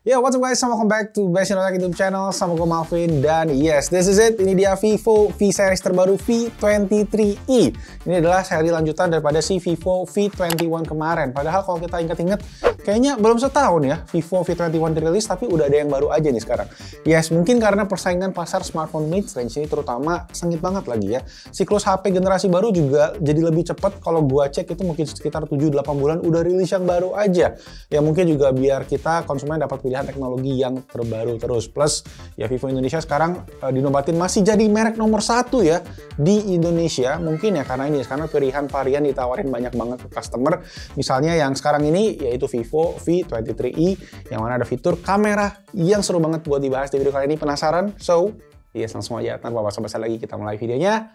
Yo, what's up guys? Welcome back to Best Indonesia YouTube channel. Sama gue Malvin. Dan yes, this is it. Ini dia Vivo V-Series terbaru V23e. Ini adalah seri lanjutan daripada si Vivo V21 kemarin. Padahal kalau kita ingat-ingat, kayaknya belum setahun ya Vivo V21 dirilis, tapi udah ada yang baru aja nih sekarang. Yes, mungkin karena persaingan pasar smartphone mid-range ini terutama sengit banget lagi ya. Siklus HP generasi baru juga jadi lebih cepat. Kalau gua cek itu mungkin sekitar 7-8 bulan udah rilis yang baru aja. Ya mungkin juga biar kita konsumen dapat pilihan teknologi yang terbaru terus. Plus ya Vivo Indonesia sekarang dinobatin masih jadi merek nomor 1 ya di Indonesia. Mungkin ya karena pilihan varian ditawarin banyak banget ke customer. Misalnya yang sekarang ini yaitu Vivo V23e yang mana ada fitur kamera yang seru banget buat dibahas di video kali ini. Penasaran? So, yes, langsung aja tanpa basa-basi lagi kita mulai videonya.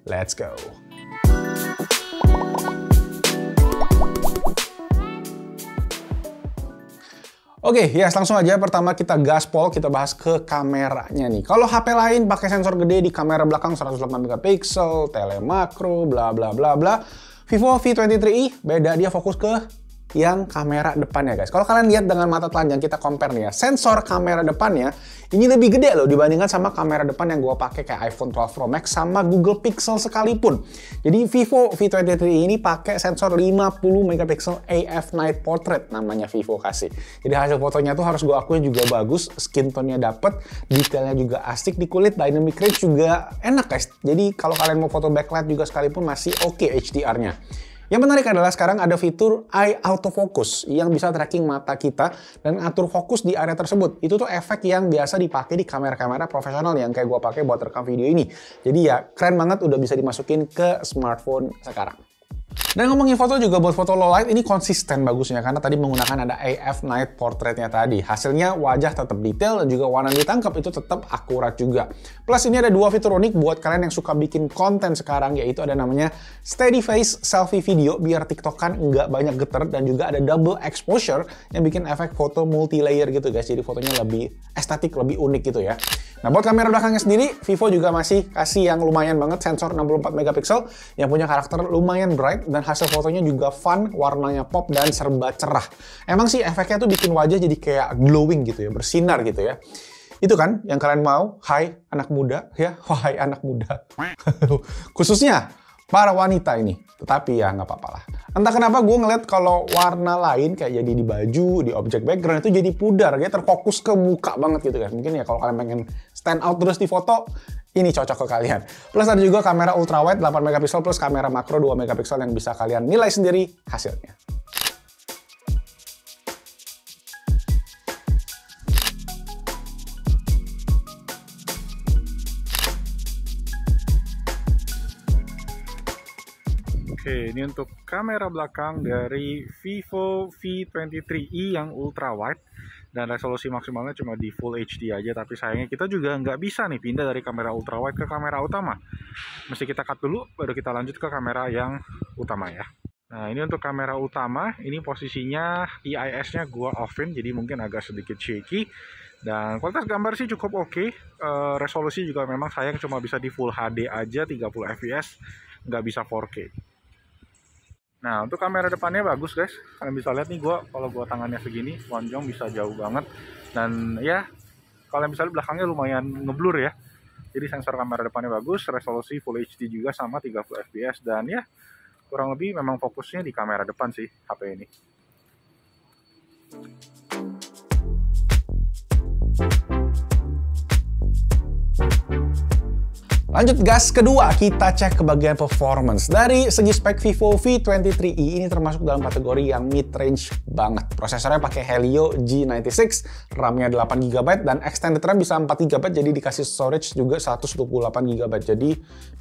Let's go. Oke, yes, langsung aja. Pertama kita gaspol, kita bahas ke kameranya nih. Kalau HP lain pakai sensor gede di kamera belakang 108 megapiksel, telemakro, bla bla bla bla. Vivo V23e beda, dia fokus ke yang kamera depannya guys. Kalau kalian lihat dengan mata telanjang kita compare nih ya, sensor kamera depannya ini lebih gede loh dibandingkan sama kamera depan yang gue pakai kayak iPhone 12 Pro Max sama Google Pixel sekalipun. Jadi Vivo V23 ini pakai sensor 50 megapiksel AF Night Portrait namanya Vivo kasih. Jadi hasil fotonya tuh harus gue akui juga bagus, skin tone-nya dapet, detailnya juga asik di kulit, dynamic range juga enak guys. Jadi kalau kalian mau foto backlight juga sekalipun masih oke HDR-nya. Yang menarik adalah sekarang ada fitur Eye Autofocus yang bisa tracking mata kita dan atur fokus di area tersebut. Itu tuh efek yang biasa dipakai di kamera-kamera profesional yang kayak gue pakai buat rekam video ini. Jadi ya keren banget udah bisa dimasukin ke smartphone sekarang. Dan ngomongin foto juga buat foto low light ini konsisten bagusnya karena tadi menggunakan ada AF Night Portrait-nya tadi. Hasilnya wajah tetap detail dan juga warna ditangkap itu tetap akurat juga. Plus ini ada dua fitur unik buat kalian yang suka bikin konten sekarang, yaitu ada namanya Steady Face Selfie Video biar tiktokan nggak banyak geter, dan juga ada Double Exposure yang bikin efek foto multi-layer gitu guys. Jadi fotonya lebih estetik, lebih unik gitu ya. Nah buat kamera belakangnya sendiri, Vivo juga masih kasih yang lumayan banget, sensor 64 megapiksel yang punya karakter lumayan bright dan hasil fotonya juga fun, warnanya pop dan serba cerah. Emang sih efeknya tuh bikin wajah jadi kayak glowing gitu ya, bersinar gitu ya. Itu kan yang kalian mau, hai anak muda ya, wahai anak muda. Khususnya para wanita ini. Tapi ya nggak apa-apa lah. Entah kenapa gue ngeliat kalau warna lain kayak jadi di baju, di objek background itu jadi pudar, kayak terfokus ke muka banget gitu kan. Mungkin ya kalau kalian pengen stand out terus di foto, ini cocok ke kalian. Plus ada juga kamera ultrawide 8 megapiksel plus kamera makro 2 megapiksel yang bisa kalian nilai sendiri hasilnya. Oke, ini untuk kamera belakang dari Vivo V23e yang ultra wide dan resolusi maksimalnya cuma di Full HD aja. Tapi sayangnya kita juga nggak bisa nih pindah dari kamera ultra wide ke kamera utama. Mesti kita cut dulu, baru kita lanjut ke kamera yang utama ya. Nah ini untuk kamera utama, ini posisinya IIS-nya gua off-in, jadi mungkin agak sedikit shaky. Dan kualitas gambar sih cukup oke. Resolusi juga memang sayang cuma bisa di Full HD aja, 30 fps, nggak bisa 4K. Nah untuk kamera depannya bagus guys, kalian bisa lihat nih kalau gua tangannya segini, lonjong bisa jauh banget. Dan ya kalian bisa lihat belakangnya lumayan ngeblur ya. Jadi sensor kamera depannya bagus, resolusi Full HD juga sama 30 fps, dan ya kurang lebih memang fokusnya di kamera depan sih HP ini. Lanjut gas kedua, kita cek ke bagian performance. Dari segi spek Vivo V23e ini termasuk dalam kategori yang mid-range banget. Prosesornya pakai Helio G96, RAM-nya 8GB dan extended RAM bisa 4GB, jadi dikasih storage juga 128GB. Jadi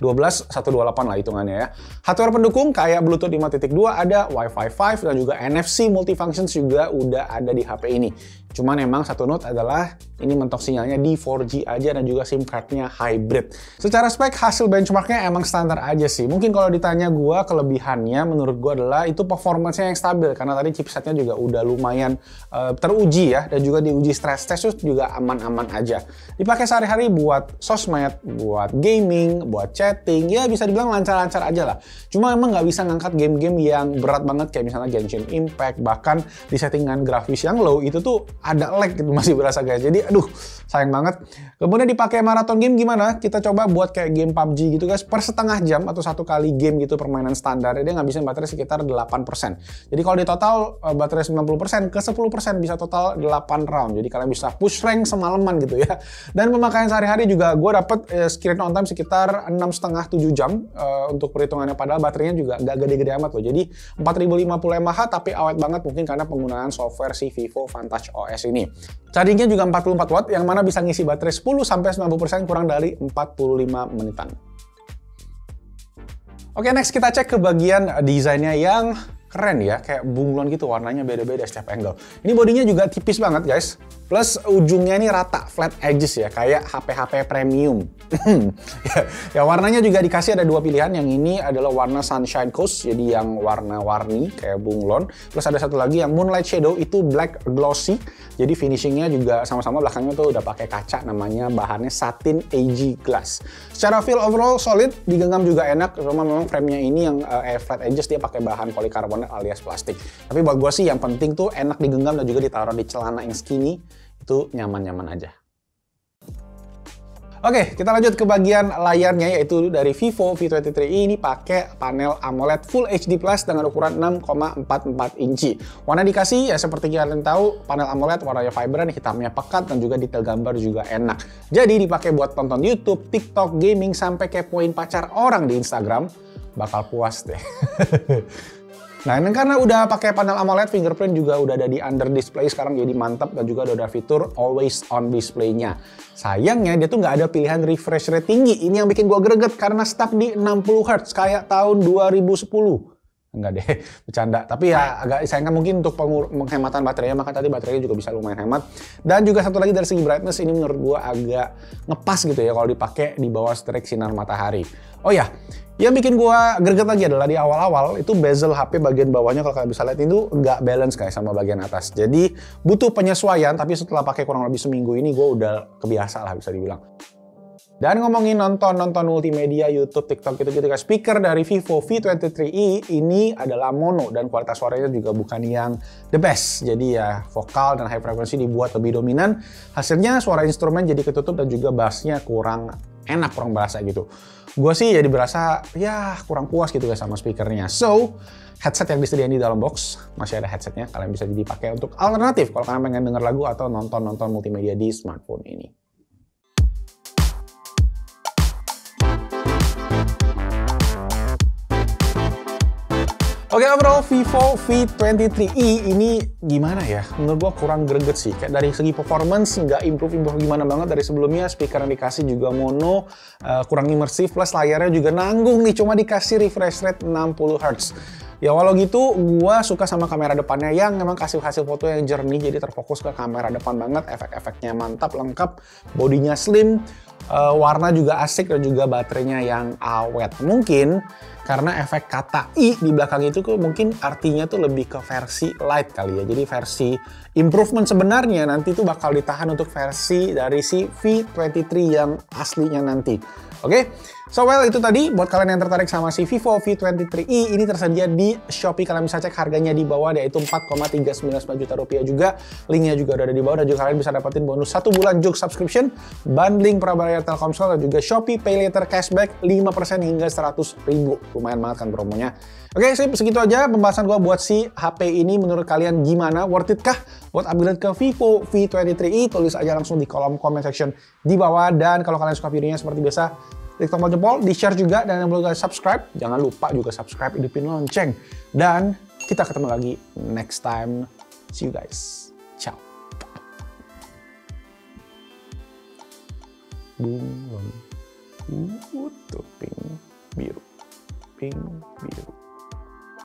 128 lah hitungannya ya. Hardware pendukung kayak Bluetooth 5.2 ada, Wi-Fi 5 dan juga NFC multifunctions juga udah ada di HP ini. Cuman emang satu note adalah ini mentok sinyalnya di 4G aja dan juga SIM card-nya hybrid. Secara spek hasil benchmarknya emang standar aja sih. Mungkin kalau ditanya gua kelebihannya menurut gua adalah itu performance-nya yang stabil karena tadi chipsetnya juga juga udah lumayan teruji ya, dan juga diuji stress test juga aman-aman aja. Dipakai sehari-hari buat sosmed, buat gaming, buat chatting, ya bisa dibilang lancar-lancar aja lah. Cuma emang nggak bisa ngangkat game-game yang berat banget kayak misalnya Genshin Impact, bahkan di settingan grafis yang low itu tuh ada lag gitu masih berasa guys. Jadi aduh sayang banget. Kemudian dipakai maraton game gimana? Kita coba buat kayak game PUBG gitu guys, per setengah jam atau satu kali game gitu permainan standar, dia ngabisin baterai sekitar 8%. Jadi kalau di total baterai 90%, ke 10% bisa total 8 round. Jadi kalian bisa push rank semalaman gitu ya. Dan pemakaian sehari-hari juga gue dapet screen on time sekitar 6,5-7 jam untuk perhitungannya, padahal baterainya juga nggak gede-gede amat loh. Jadi 4050 mAh tapi awet banget, mungkin karena penggunaan software si Vivo Vantage OS ini. Chargingnya juga 44 watt yang mana bisa ngisi baterai 10-90% kurang dari 45 menitan. Oke, next kita cek ke bagian desainnya yang keren ya, kayak bunglon gitu, warnanya beda-beda setiap angle. Ini bodinya juga tipis banget guys, plus ujungnya ini rata, flat edges ya, kayak HP-HP premium. Ya warnanya juga dikasih ada dua pilihan, yang ini adalah warna Sunshine Coast, jadi yang warna-warni kayak bunglon. Plus ada satu lagi yang Moonlight Shadow, itu black glossy, jadi finishingnya juga sama-sama belakangnya tuh udah pakai kaca, namanya bahannya satin AG glass. Secara feel overall solid, digenggam juga enak, cuma memang framenya ini yang flat edges dia pakai bahan polikarbonat alias plastik. Tapi buat gue sih yang penting tuh enak digenggam dan juga ditaruh di celana yang skinny, itu nyaman-nyaman aja. Oke, kita lanjut ke bagian layarnya, yaitu dari Vivo V23i ini pakai panel AMOLED Full HD Plus dengan ukuran 6,44 inci. Warna dikasih ya seperti kalian tahu, panel AMOLED warnanya vibrant, hitamnya pekat, dan juga detail gambar juga enak. Jadi dipakai buat tonton YouTube, TikTok, gaming, sampai kepoin pacar orang di Instagram, bakal puas deh. Nah, ini karena udah pakai panel AMOLED, fingerprint juga udah ada di under display sekarang, jadi mantap, dan juga udah ada fitur always on display-nya. Sayangnya dia tuh nggak ada pilihan refresh rate tinggi. Ini yang bikin gua greget karena stuck di 60 Hz kayak tahun 2010. Enggak deh, bercanda. Tapi ya agak sayangkan mungkin untuk penghematan baterainya, maka tadi baterainya juga bisa lumayan hemat. Dan juga satu lagi dari segi brightness, ini menurut gua agak ngepas gitu ya kalau dipakai di bawah terik sinar matahari. Oh ya, yang bikin gua greget lagi adalah di awal-awal itu bezel HP bagian bawahnya, kalau kalian bisa lihat itu nggak balance guys sama bagian atas. Jadi butuh penyesuaian, tapi setelah pakai kurang lebih seminggu ini gua udah kebiasa lah bisa dibilang. Dan ngomongin nonton multimedia, YouTube, TikTok gitu-gitu guys, speaker dari Vivo V23i ini adalah mono dan kualitas suaranya juga bukan yang the best. Jadi ya vokal dan high frequency dibuat lebih dominan. Hasilnya suara instrumen jadi ketutup dan juga bassnya kurang enak, kurang berasa gitu. Gue sih jadi berasa ya kurang puas gitu guys sama speakernya. So, headset yang disediain di dalam box masih ada headsetnya, kalian bisa dipakai untuk alternatif kalau kalian pengen denger lagu atau nonton multimedia di smartphone ini. Oke, overall Vivo V23i ini gimana ya? Menurut gua kurang greget sih. Kayak dari segi performance nggak improve gimana banget dari sebelumnya. Speaker yang dikasih juga mono, kurang imersif, plus layarnya juga nanggung nih, cuma dikasih refresh rate 60 Hz. Ya walau gitu, gua suka sama kamera depannya yang memang kasih hasil foto yang jernih, jadi terfokus ke kamera depan banget, efek-efeknya mantap, lengkap, bodinya slim, warna juga asik, dan juga baterainya yang awet. Mungkin karena efek kata i di belakang itu mungkin artinya tuh lebih ke versi light kali ya. Jadi versi improvement sebenarnya nanti tuh bakal ditahan untuk versi dari si V23 yang aslinya nanti. Oke, so well itu tadi buat kalian yang tertarik sama si Vivo V23i ini tersedia di Shopee. Kalian bisa cek harganya di bawah, yaitu 4,399 juta rupiah juga. Linknya juga ada di bawah, dan juga kalian bisa dapetin bonus 1 bulan Jux subscription, bundling prabayar Telkomsel, dan juga Shopee Pay Later cashback 5% hingga 100.000. Lumayan banget kan promonya. Oke, segitu aja pembahasan gua buat si HP ini. Menurut kalian gimana? Worth it kah buat upgrade ke Vivo V23i? Tulis aja langsung di kolom comment section di bawah. Dan kalau kalian suka videonya seperti biasa, klik tombol jempol, di-share juga, dan yang belum subscribe, jangan lupa juga subscribe, hidupin lonceng. Dan kita ketemu lagi next time. See you guys. Ciao. Bunglon, pink, biru, pink.